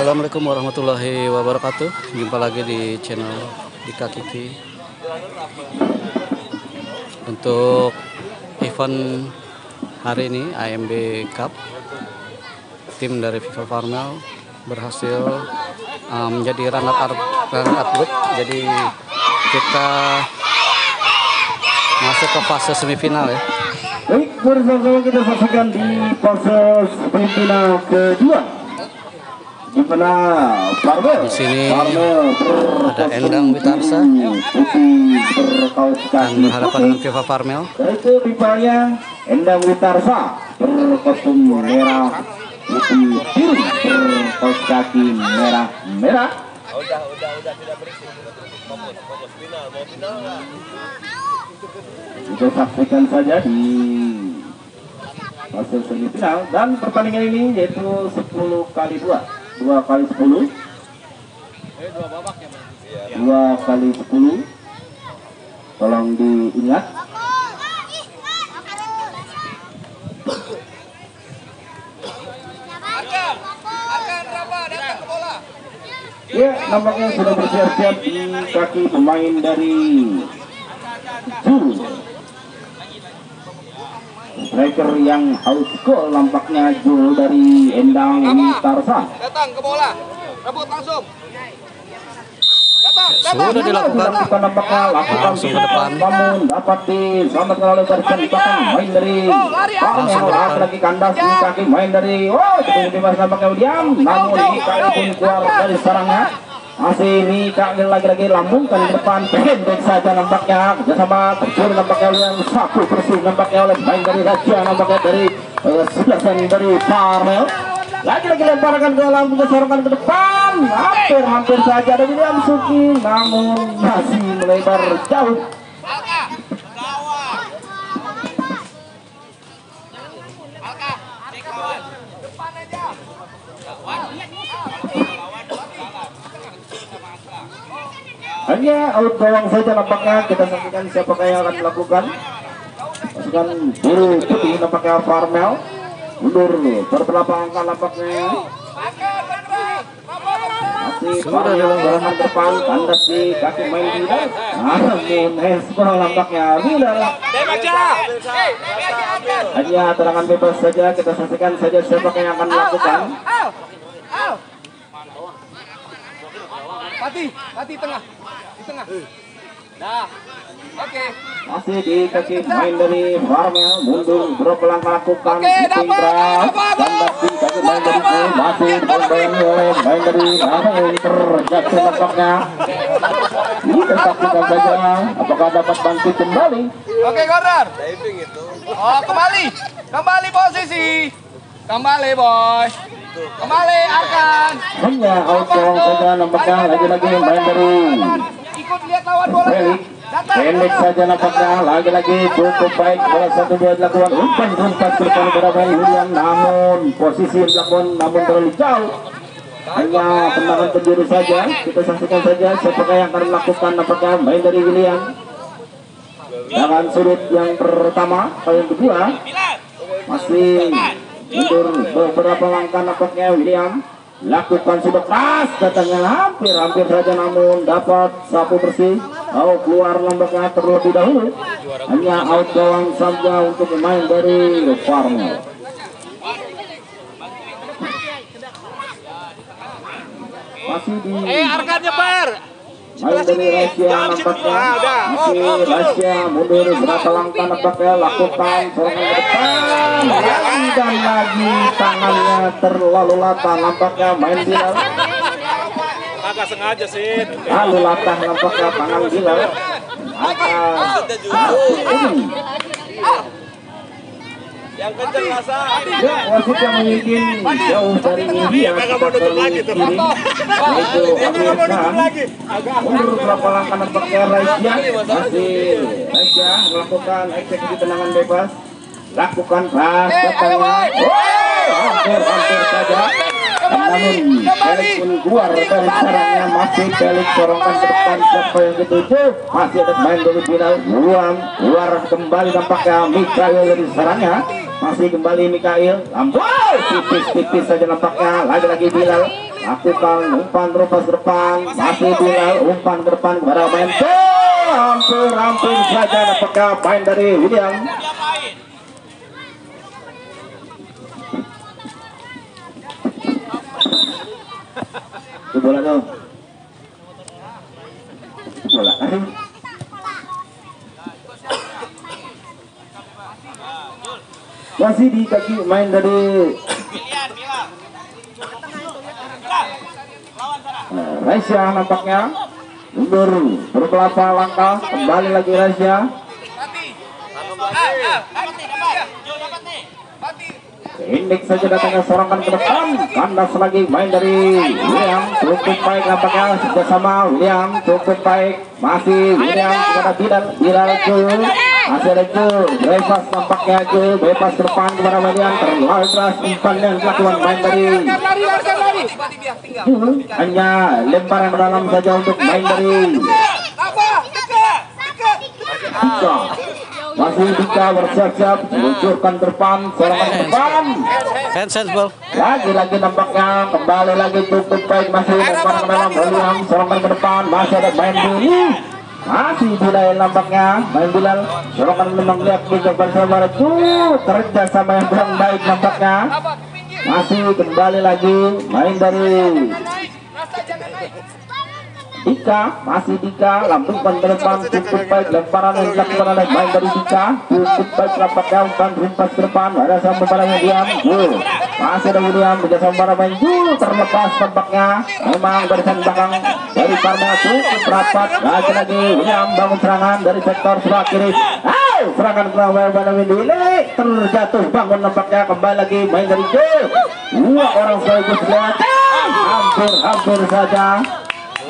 Assalamualaikum warahmatullahi wabarakatuh. Jumpa lagi di channel Dika Kiki. Untuk event hari ini AMB Cup, tim dari FIFA Farmel berhasil menjadi runner up group. Jadi kita masuk ke fase semifinal ya. Baik, bersama kita saksikan di fase semifinal kedua. Di mana Farmel, di sini ada Endang Witarsa dan berhadapan dengan FIFA Farmel. Itu rivalnya Endang Witarsa berkostum merah putih biru berkaos kaki merah. Udah tidak berisik. Fokus final, mau final enggak? Kita saksikan saja di fase semifinal, dan pertandingan ini yaitu 10 kali 2 kali 10. 2 babak ya, Mas? 2 kali 10. Tolong diingat. Akan berapa datang ke bola? Ya, nampaknya sudah bersiap-siap di kaki pemain dari Jul. Striker yang haus gol nampaknya Jul dari Endang Witarsa. Datang ke bola. Rebut langsung. Sudah dilakukan langsung ke depan. Namun dapat diselamatkan oleh barisan belakang main dari Langsung ke depan. lagi kandas di kaki main dari bebas nampaknya William. Namun Mikael pun keluar dari sarangnya. Masih Mikael lagi-lagi lambungkan ke depan, pendek saja nampaknya. Kerjasama terjun nampaknya yang sapu bersih nampaknya oleh main dari Raja, nampaknya dari sebelasan dari Farmel. Lagi-lagi lemparkan ke dalam, disorongkan ke depan, hampir saja ada William Suki, namun masih melebar jauh. Hanya out gawang saja nampaknya. Kita saksikan siapakah yang akan melakukan. Pasukan biru putih nampaknya Farmel mundur beberapa angka nampaknya. Masih Sudah dilakukan depan, kandas di kaki main tidak. Namun Hesbol nampaknya tidak. Hanya terangan bebas saja. Kita saksikan saja siapakah yang akan melakukan. Pati tengah. Di tengah. Nah. Oke. Masih di kaki main dari Farmel, mundur beberapa langkah lakukan. Kandas di kaki main dari Jul, masih dibombong oleh main dari namun terjatuh nampaknya. Kita saksikan saja apakah dapat bangkit kembali. Oke, corner. Diving itu. Oh, kembali posisi. Kembali, boy. Kembali akan. Hanya auto saja nampaknya, lagi-lagi main dari Ikut lihat lawan bola. pendek saja nampaknya, lagi-lagi cukup baik. Bola 1-2 dilakukan, umpan ke depan berapa William, namun posisi dilakukan namun terlalu jauh. Hanya tendangan penjuru saja. Kita saksikan saja siapakah yang akan melakukan nampaknya main dari William. Dengan sudut yang pertama, yang kedua masih mundur beberapa langkah nampaknya William. Lakukan sudah keras, datangnya hampir saja namun dapat sapu bersih. Keluar nampaknya terlebih dahulu. Hanya out gawang saja untuk pemain dari Farmel. Masih di Arkan nyebar. main dari Rasia nampaknya. Masih Rasia mundur berapa langkah nampaknya, lakukan serangan ke depan. Dan lagi tangannya terlalu latah nampaknya main Bilal. Agak sengaja sih. Lalu latah nampaknya tangan Bilal. Yang kenceng rasa. Ya, wasit yang mungkin jauh dari India kita kali kiri. Itu mundur berapa langkah nampaknya Raja. Masih Raja melakukan eksekusi tendangan bebas. Lakukan pas datangnya. Hampir saja. Namun Felix pun keluar dari sarangnya. Masih Felix sorongkan ke depan. Siapa yang dituju? Masih ada main dari final. Keluar kembali nampaknya Mikael dari sarangnya. Masih kembali Mikael. Tipis saja nampaknya. Lagi-lagi Bilal. lakukan umpan terus ke depan, masih Bilal umpan ke depan kepada main hampir saja dapatkan main dari William. Itu bola tuh. Bola. Masih di kaki main dari Raisya nampaknya mundur beberapa langkah, kembali lagi Raisya. Indeks saja datangnya sorangan ke depan, kandas lagi main dari William, cukup baik nampaknya bersama William, cukup baik, masih William kepada Bilal masih ada bebas nampaknya bebas ke depan kepada William, terlalu keras umpan yang dilakukan main dari hanya lemparan ke dalam saja untuk main dari Dika. Masih Dika bersiap-siap meluncurkan ke depan, serangan ke depan. Handsball. Lagi nampaknya kembali lagi cukup baik, masih lemparan ke dalam William, serangan ke depan, masih ada main Bilal. Masih Bilal nampaknya main Bilal, serangan memang lihat Dika bersama kerja sama yang kurang baik nampaknya. Masih kembali lagi main dari Dika, masih Dika, lambungkan ke depan, cukup baik lemparan yang dilakukan oleh main dari Dika, cukup baik nampaknya umpan rumpas ke depan, ada sama para William, masih ada William bersama para main, terlepas tampaknya, memang barisan belakang dari Parma cukup rapat, lagi William bangun serangan dari sektor sebelah kiri, serangan ke pada Willy, terjatuh bangun nampaknya, kembali lagi main dari dua orang sekaligus lihat, hampir saja.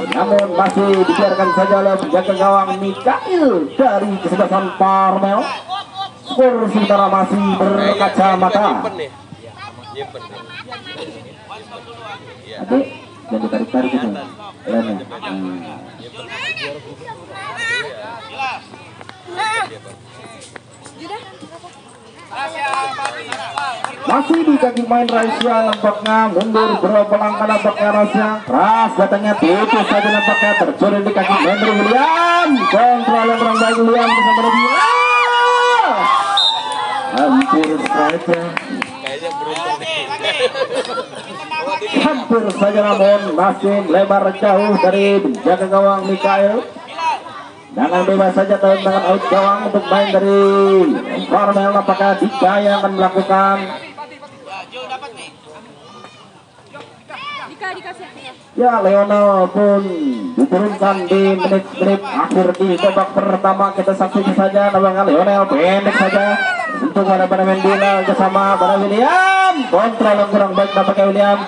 Namun masih dibiarkan saja oleh penjaga gawang Mikail dari kesebelasan Parmel. Skor sementara masih berkacamata. Adik, jangan ditarik-tarik itu. Masih di kaki main Raisya nampaknya mundur berapa langkah nampaknya Raisya, keras datangnya putus saja nampaknya, tercuri di kaki main dari William, kontrol yang kurang baik William bersama William, hampir saja namun masih lebar jauh dari penjaga gawang Mikael. Dengan bebas saja dengan out gawang untuk main dari Parmel, apakah Dika yang akan melakukan? Ya, Leonel pun diturunkan di menit-menit akhir di babak pertama. Kita saksikan saja nampaknya Leonel pendek saja untuk pada main Bilal bersama pada William, kontrol yang kurang baik nampaknya William.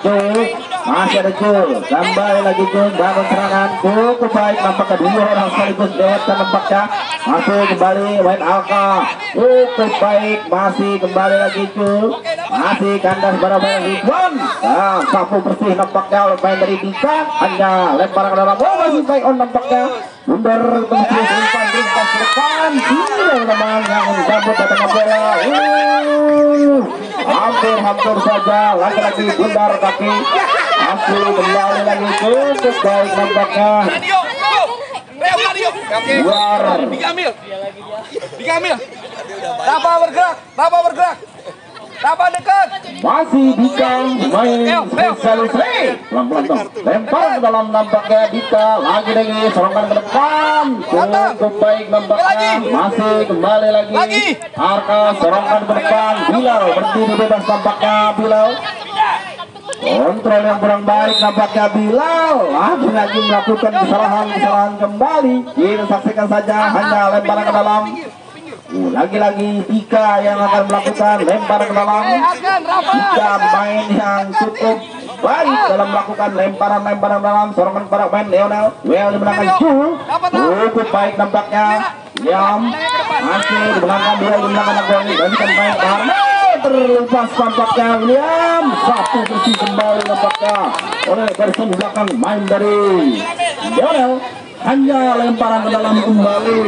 Masih ada kembali lagi bangun serangan cukup baik nampaknya, dua orang sekaligus lewatkan nampaknya, masih kembali main Alka cukup baik, masih kembali lagi masih kandas barang-barang Ridwan, sapu bersih nampaknya oleh main dari Dika, hanya lemparan ke dalam, masih baik on nampaknya, mundur terus umpan ringkas ke depan, tidak memang yang menjambut datang bola, hampir saja lagi-lagi bundar kaki, masih kembali lagi cukup baik nampaknya. Luar. Dikamil. Bapak bergerak. Bapak dekat. Masih Dika main spesialis. Pelan-pelan. Lempar ke dalam nampaknya Dika. Lagi serangan ke depan. Cukup baik nampaknya. Masih kembali lagi. Arka serangan ke depan. Bilal berdiri bebas nampaknya Bilal. Kontrol yang kurang baik nampaknya Bilal, lagi melakukan kesalahan kembali. Kita saksikan saja, hanya lemparan ke dalam. Lagi-lagi Dika yang akan melakukan lemparan ke dalam. Dika main yang cukup baik dalam melakukan lemparan dalam. Serangan para main Leonel, di belakang cukup baik nampaknya. William masih di belakang dia, di belakang Agoni, gantikan main karena terlepas nampaknya William, satu bersih kembali nampaknya oleh barisan belakang main dari Leonel, hanya lemparan ke dalam kembali.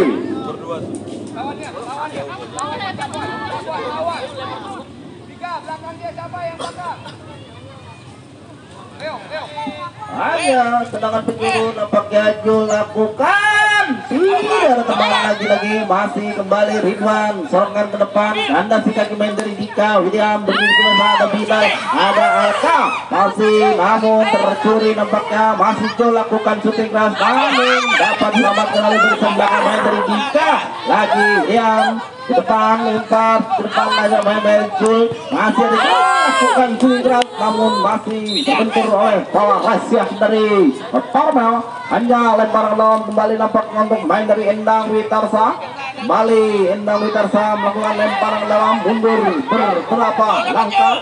Hanya tendangan penjuru nampaknya Jul lakukan. Tidak ada tendangan lagi masih kembali Ridwan serangan ke depan. Anda si kaki main dari Dika William berdiri ke sana ada Bilal ada Alka masih namun tercuri nampaknya masih Jul lakukan shooting keras namun dapat selamat kembali dari sebelah main dari Dika lagi William ke depan lempar ke depan aja main Jul masih ada lakukan shooting keras namun masih terbentur oleh pola rahasia dari Parmel. Hanya lempar lawan kembali nampaknya untuk main dari Endang Witarsa. Kembali Endang Witarsa melakukan lemparan dalam mundur beberapa langkah.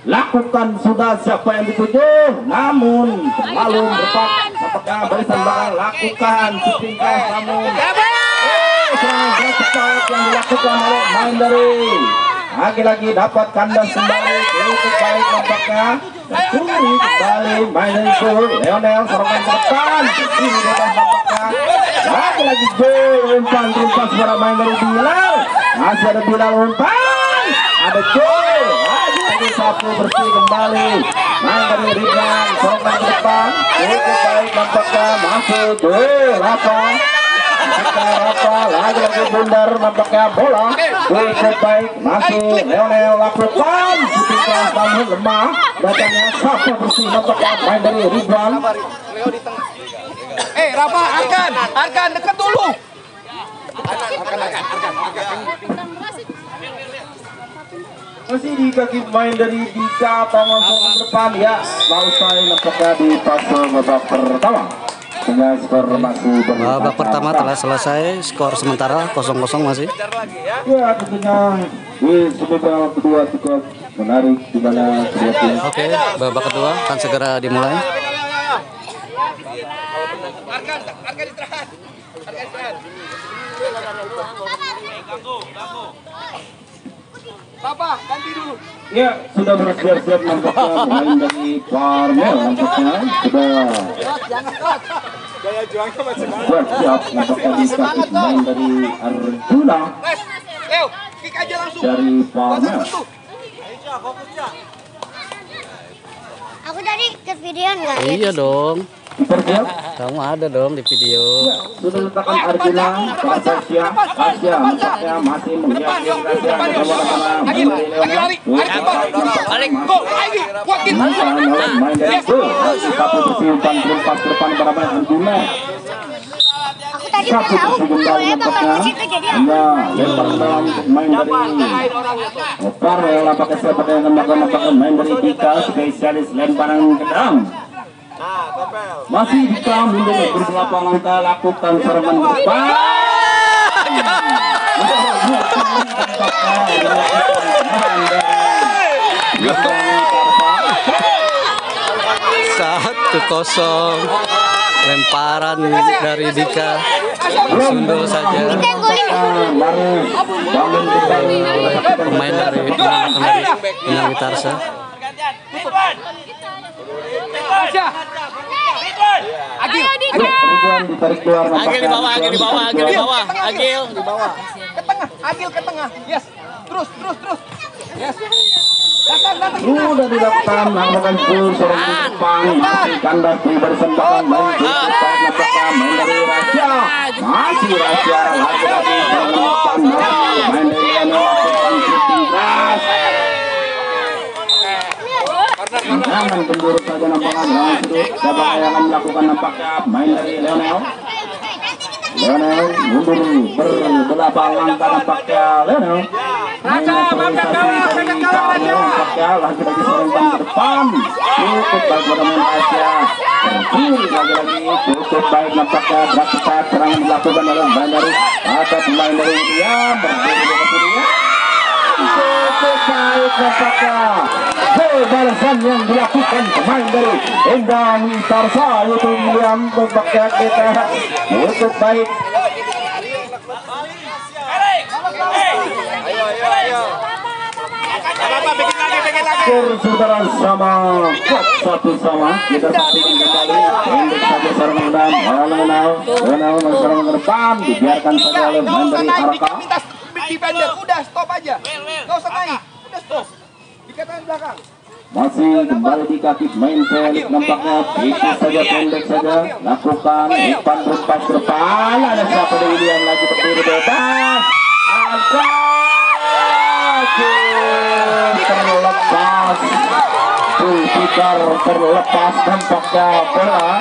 Lakukan sudah siapa yang dituju, namun terlalu berpak. Apakah barisan belakang lakukan shooting keras namun serangan cepat yang dilakukan oleh main dari lagi-lagi dapat kandas kembali cukup baik nampaknya. Kembali main dari Jul Leonel serangan ke depan ini bebas nampaknya lagi-lagi Jul umpan suara main dari Bilal masih ada Bilal umpan ada Jul lagi sapu bersih kembali main dari Ridwan serangan ke depan cukup baik nampaknya masuk Jul lagi-lagi bundar nampaknya bola cukup baik masuk Leonel lakukan shooting keras namun lemah datangnya sapu bersih nampaknya main dari Ridwan. Rafa, Arkan dekat dulu. Masih di kaki main dari Dika tangan ke depan ya selesai nampaknya di fase babak pertama. Sehingga skor masih Babak pertama telah selesai, skor sementara 0-0 masih. Ya tentunya di babak kedua cukup menarik di mana kedua tim. Oke, babak kedua akan segera dimulai. Arkan istirahat. Papa, ganti dulu. Ya sudah bersiap-siap nampaknya pemain dari Parmel nampaknya sudah bersiap nampaknya di kaki pemain dari Arjuna Leo, kick aja langsung. dari Parmel. Aku tadi ke video nggak? Iya dong, Bersiap. kamu ada dong di video. Ya, sudah letakkan Arjuna Asia nampaknya masih menghiasi Asia bersama-sama main dari Leonel. Balik, go, lagi, kuatin. Main dari Jul satu bersih umpan terlepas ke depan pada main Arjuna. Aku tadi Satu nggak tahu bersih boleh kembali bakal nampaknya. ke situ jadi aku. Hanya lempar ke dalam main dari Parmel nampaknya siapa yang nampaknya main dari Dika spesialis lemparan ke dalam. Masih Dika mundur beberapa langkah lakukan serangan ke depan. Satu kosong, lemparan dari Dika sundul saja. Pemain dari Endang Witarsa. Agil, Ridwan ditarik keluar. Agil di bawah, Agil di bawah, Agil di bawah, Agil di bawah. ke tengah, Agil ke tengah. Yes, terus. Yes. Datang. Sudah dilakukan melakukan full serangan depan masih kandas di barisan belakang main nampaknya main dari Raja masih Raja lagi-lagi serangan depan main dari Eno lakukan shooting keras. Jangan penjuru saja nampaknya jangan sudut siapa yang akan melakukan nampaknya main dari Leonel mundur beberapa langkah nampaknya Leonel nampaknya lagi-lagi serangan ke depan cukup baik pada main Asia lagi-lagi cukup baik nampaknya cepat serangan dilakukan oleh pemain dari ada pemain dari William berdiri cukup baik nampaknya gol balasan yang dilakukan pemain dari Endang Witarsa yaitu William nampaknya kita cukup baik. Ayo. Saudara sama satu sama kita saksikan kembali pendek saja serangan dalam Leonel serang ke depan dibiarkan saja oleh main dari Araka. Defender, udah stop aja. Nggak usah naik, udah stop. Dikatakan belakang. Masih kembali di kaki main Felix nampaknya itu saja pendek saja lakukan umpan rumpas ke depan. Ada siapa dari William lagi berdiri bebas. Terlepas Pulpikar terlepas nampaknya bola,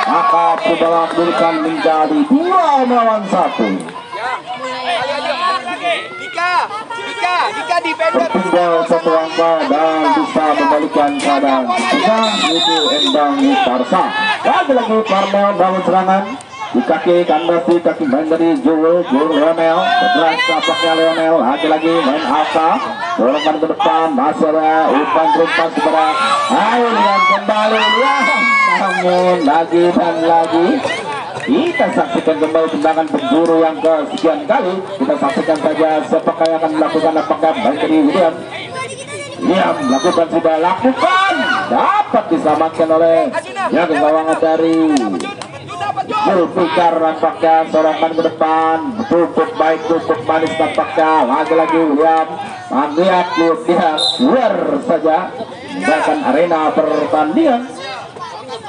maka bola diberikan menjadi 2-1. Dika defender. Tertinggal satu angka dan bisa membalikan keadaan. Itu Endang Tarsa. Lagi Parmel bangun serangan. Di kaki kandas di kaki main dari Jul Lionel. Setelah tapaknya Lionel, lagi main Alka. Dorongan ke depan, masih ada umpan rumpas kepada William kembali. Namun lagi dan lagi kita saksikan kembali tendangan penjuru yang kesekian kali. Kita saksikan saja siapakah yang akan melakukan, apakah main dari William. William melakukan, sudah lakukan, dapat diselamatkan oleh yang gawang dari Zulfikar. Nampaknya sorangan ke depan, cukup baik, cukup manis nampaknya. Lagi-lagi William melihat dia luar saja bahkan arena pertandingan.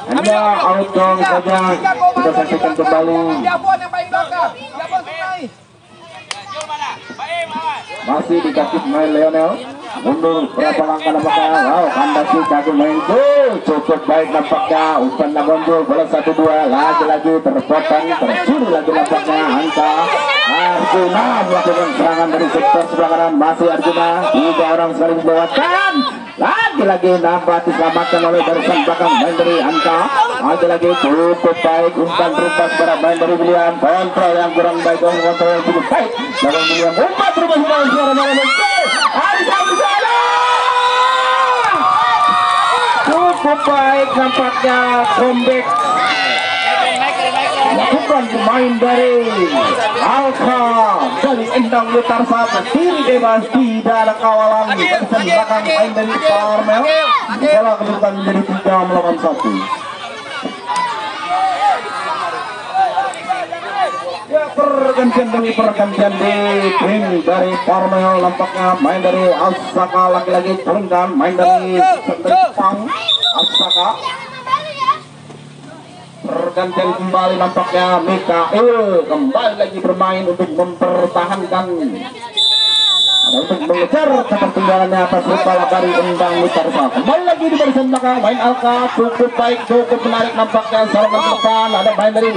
Hanya outdoor saja. Kita saksikan kembali. Masih di kaki main Lionel, mundur berapa langkah nampaknya. Wow, kandas di kaki main cukup baik nampaknya. Umpan Nagonjol bola 1-2, lagi-lagi terpotong, tercuri lagi nampaknya. Angka Arjuna melakukan serangan dari sektor sebelah kanan. Masih Arjuna, 3 orang sekali membawakan. Lagi-lagi nampak diselamatkan oleh barisan belakang main dari Angka. Lagi-lagi cukup baik umpan rumpas pada main dari William. Kontrol yang kurang baik, kontrol yang cukup baik dari William. Umpan rumpas dari suara malam. Cukup baik nampaknya comeback lakukan pemain dari Alka dari Endang Tarsa, berdiri bebas tidak ada kawalan. Barisan belakang main dari Parmel, bola kedudukan menjadi 3-1. Ya, pergantian di tim dari Parmel. Nampaknya main dari Asaka lagi-lagi turunkan, main dari Jepang Asaka. Pergantian kembali nampaknya Mikael kembali lagi bermain untuk mempertahankan, untuk mengejar ketertinggalannya atas kepala dari Endang Tarsa. Kembali lagi di barisan belakang main Alka, cukup baik, cukup menarik nampaknya. Serangan ke depan ada main dari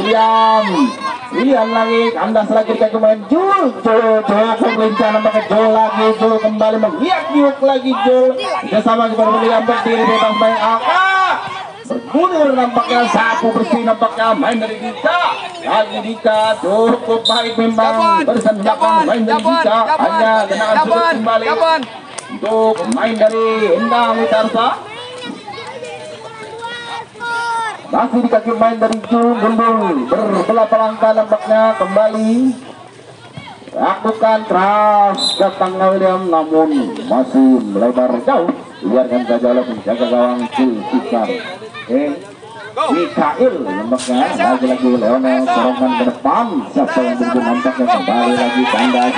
William lagi kandas lagi ke main Jul melincah nampaknya. Jul kembali menghiak-hiuk lagi. Jul bersama kepada William, berdiri bebas main Alka. Bergulir nampaknya, sapu bersih nampaknya main dari Dika. Lagi Dika cukup baik memang, barisan belakang main dari Dika. Hanya genangan sudut kembali untuk main dari Endang Tarsa. Masih di kaki main dari Jul Gundul, berbelah langkah nampaknya kembali. Lakukan keras datang William, namun masih melebar jauh. Biarkan saja oleh penjaga gawang Zulfikar. Mikael nampaknya, lagi-lagi Lionel serangan ke depan. Siapa yang begitu nampaknya kembali lagi kandas.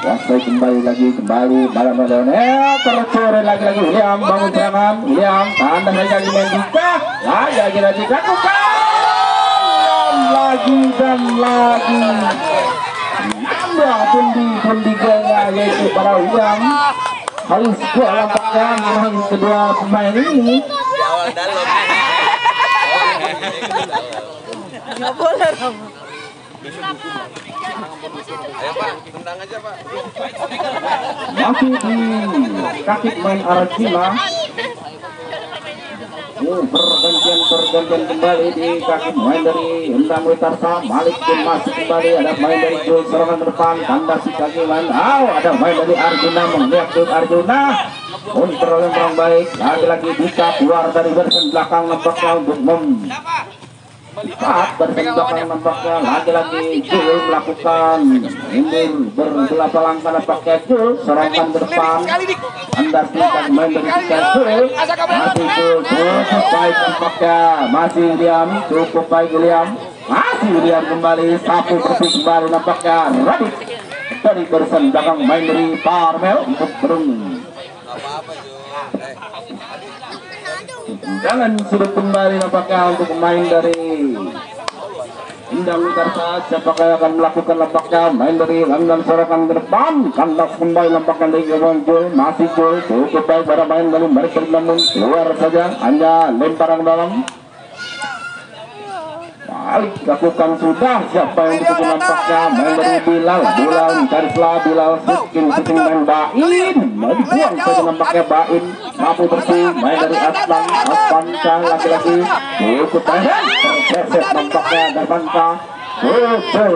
Wasai kembali malam Lionel tercuri lagi William bangun serangan. William kandas lagi main Dika. Lagi-lagi lakukan lagi dan lagi. Nambah pundi gaya yaitu para William. Harus kuat nampaknya menang kedua pemain ini. Nggak boleh dong. Ayo Pak, tendang aja Pak. Masih di kaki main Arjuna. Pergantian kembali di kaki main dari Endang Tarsa. Malik pun masih kembali, ada main dari Jul serangan ke depan, kandas di kaki main. Ada main dari Arjuna, melihat Arjuna. Kontrol yang kurang baik, lagi-lagi Dika keluar dari barisan belakang nampaknya untuk melihat barisan belakang nampaknya. Lagi-lagi Jul melakukan mundur berbelah langkah nampaknya. Jul serangan ke depan, kandas di kaki main dari Dika. Jul masih cukup baik nampaknya, masih William cukup baik William. Masih William kembali, sapu bersih kembali nampaknya. Radit dari barisan belakang main dari Parmel untuk berung Jangan sudah kembali nampaknya untuk pemain dari Indang Witarsa. Siapakah yang akan melakukan nampaknya main dari Langgan Sorokan ke depan. Kandas kembali nampaknya dari Gawang Jul. Masih Jul cukup baik pada main lalu balik namun keluar saja, hanya lemparan dalam. Balik lakukan sudah, siapa yang begitu nampaknya main dari Bilal mencari selah, Bilal shooting main Bain, dibuang saja nampaknya Bain, mampu bersih main dari Aspanka lagi-lagi cukup tahan, tergeser nampaknya Darmanka,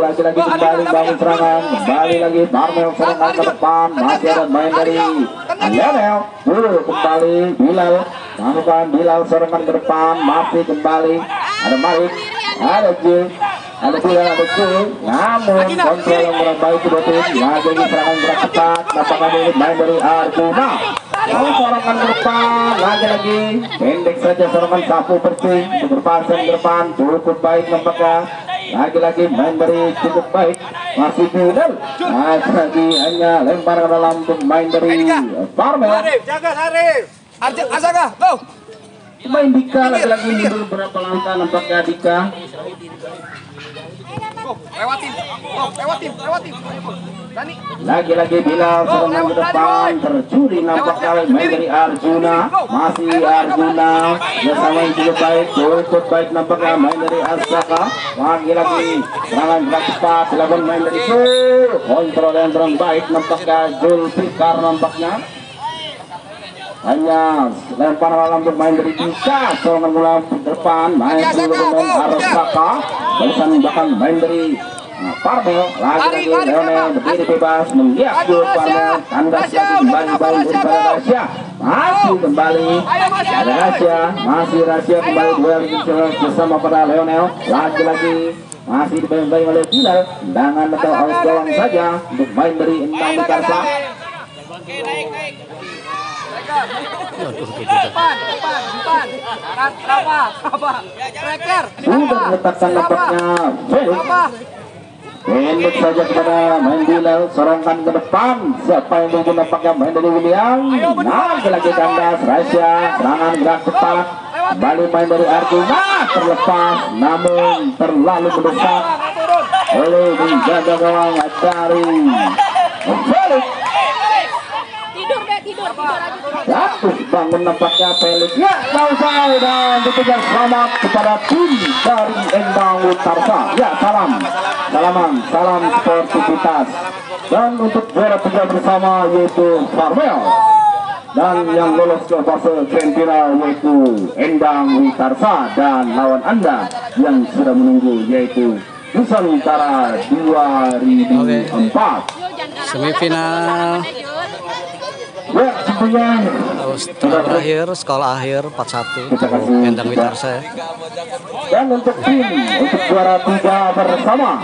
lagi-lagi kembali bangun serangan, kembali lagi Barmel serangan ke depan, masih ada main dari Lionel, kembali Bilal, lakukan Bilal serangan ke depan, masih kembali ada Malik, ada Jil, ada Bilal, ada Jil, namun kontrol yang kurang baik kedua tim, lagi serangan gerak cepat, nampaknya main dari Arjuna, lalu serangan ke depan, lagi-lagi pendek saja serangan sapu bersih, berpasang ke depan, cukup baik nampaknya. Lagi-lagi main dari cukup baik, masih Bilal, lagi hanya lempar ke dalam untuk main dari Farmel. Jaga Sarif. Azaga, go. Main Dika lagi-lagi mundur berapa langkah nampaknya Dika. Lewatin. Dani. Lagi-lagi Bilal serangan ke depan, tercuri nampaknya main dari Arjuna, masih Arjuna bersama yang cukup baik nampaknya main dari Asaka, lagi-lagi serangan gerak cepat dilakukan main dari Jul, kontrol yang kurang baik nampaknya Zulfikar nampaknya. Hanya lempar malam bermain dari Dika, serangan bola ke depan main dari Arasaka, barisan belakang main dari Farmel, lagi-lagi Leonel berdiri bebas menggiat Jul Farmel, kandas lagi kembali daripada Rasya, masih kembali ada Rasya, masih Rasya kembali duel bersama pada Leonel, lagi-lagi masih dibayang-bayang oleh Bilal, tendangan atau out gawang saja untuk main dari Indang Witarsa. Depan. Tracker. Sudah meletakkan nampaknya Felix. Pendek saja kepada main Bilal, sorongkan ke depan. Siapa yang mungkin nampaknya main dari William. Lagi kandas Rasya, serangan gerak cepat. Kembali main dari Arjuna, terlepas namun terlalu mendesak oleh menjaga gawang dari Felix. Jatuh bangun nampaknya Felix. Ya, selesai dan dikejar selamat kepada tim dari Indang Witarsa. Ya, salam sportivitas. Dan untuk juara 3 bersama yaitu Farmel. Dan yang lolos ke fase semifinal yaitu Indang Witarsa, dan lawan Anda yang sudah menunggu yaitu Nusantara 2004. Semifinal Ya, tentunya setelah berakhir, skala akhir 4-1 untuk Indang Witarsa. dan untuk juara 3 bersama,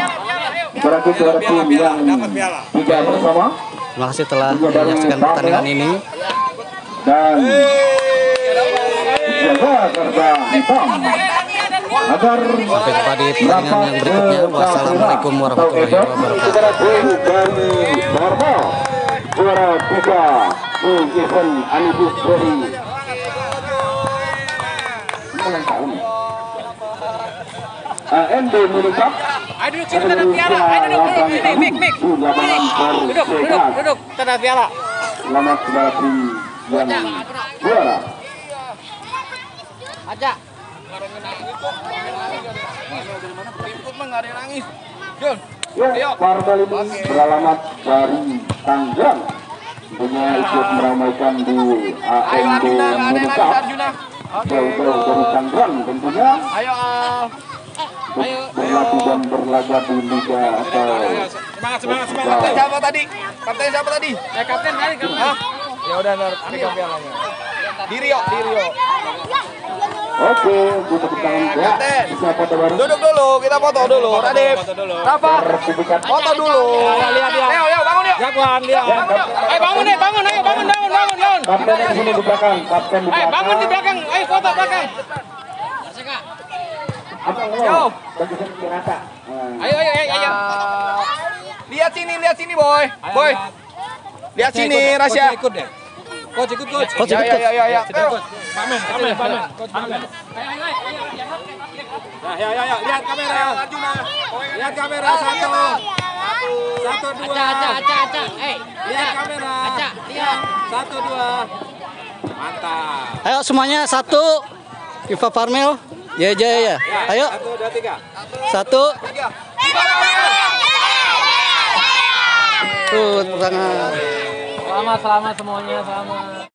juara tim yang 3 bersama. Terima kasih telah menyaksikan pertandingan ini. Dan jaga kerja hitam agar Sampai jumpa di pertandingan yang berikutnya. Wassalamualaikum warahmatullahi wabarakatuh. Juara tim dari Farmel, juara 3 event anniversary ulang tahun AMD Minikap. Ayo duduk sini tanda piala. Ayo duduk. Mik. Duduk tanda piala. Selamat kepada tim yang juara. Aja. Ikut mah enggak ada yang nangis. Jul. Ya, Farmel ini beralamat dari Tangerang. Tentunya ikut meramaikan di AMD Minikap. Jauh-jauh dari Tangerang tentunya. Ayo. Berlatih dan berlaga di Liga atau Semangat. Kapten siapa tadi? Kapten kali kamu. Hah? Ya udah ntar pegang pialanya. Di Rio. Oke, untuk kita ya. Siapa baru? Duduk dulu, kita foto dulu. Radif. Rafa. Sertifikat Foto dulu. Lihat. Ayo bangun yuk. Jagoan dia. Ayo bangun. Kapten di sini di belakang, kapten di belakang. Bangun di belakang. Ayo foto belakang. Abang Yo. lo, bagi sini rata. Ayo. Lihat sini, boy. Lihat sini, Rasya. Coach ikut coach. Coach ikut, Coach. Ya. Pamen. Coach pamen. Ya. Lihat kamera. Lihat kamera satu. Satu dua. Aca. Lihat kamera. Lihat. 1 2. Mantap. Ayo semuanya satu. Viva Farmel. Ya. Ayo. 1 2 3. Satu. Tepuk tangan. Selamat semuanya, selamat.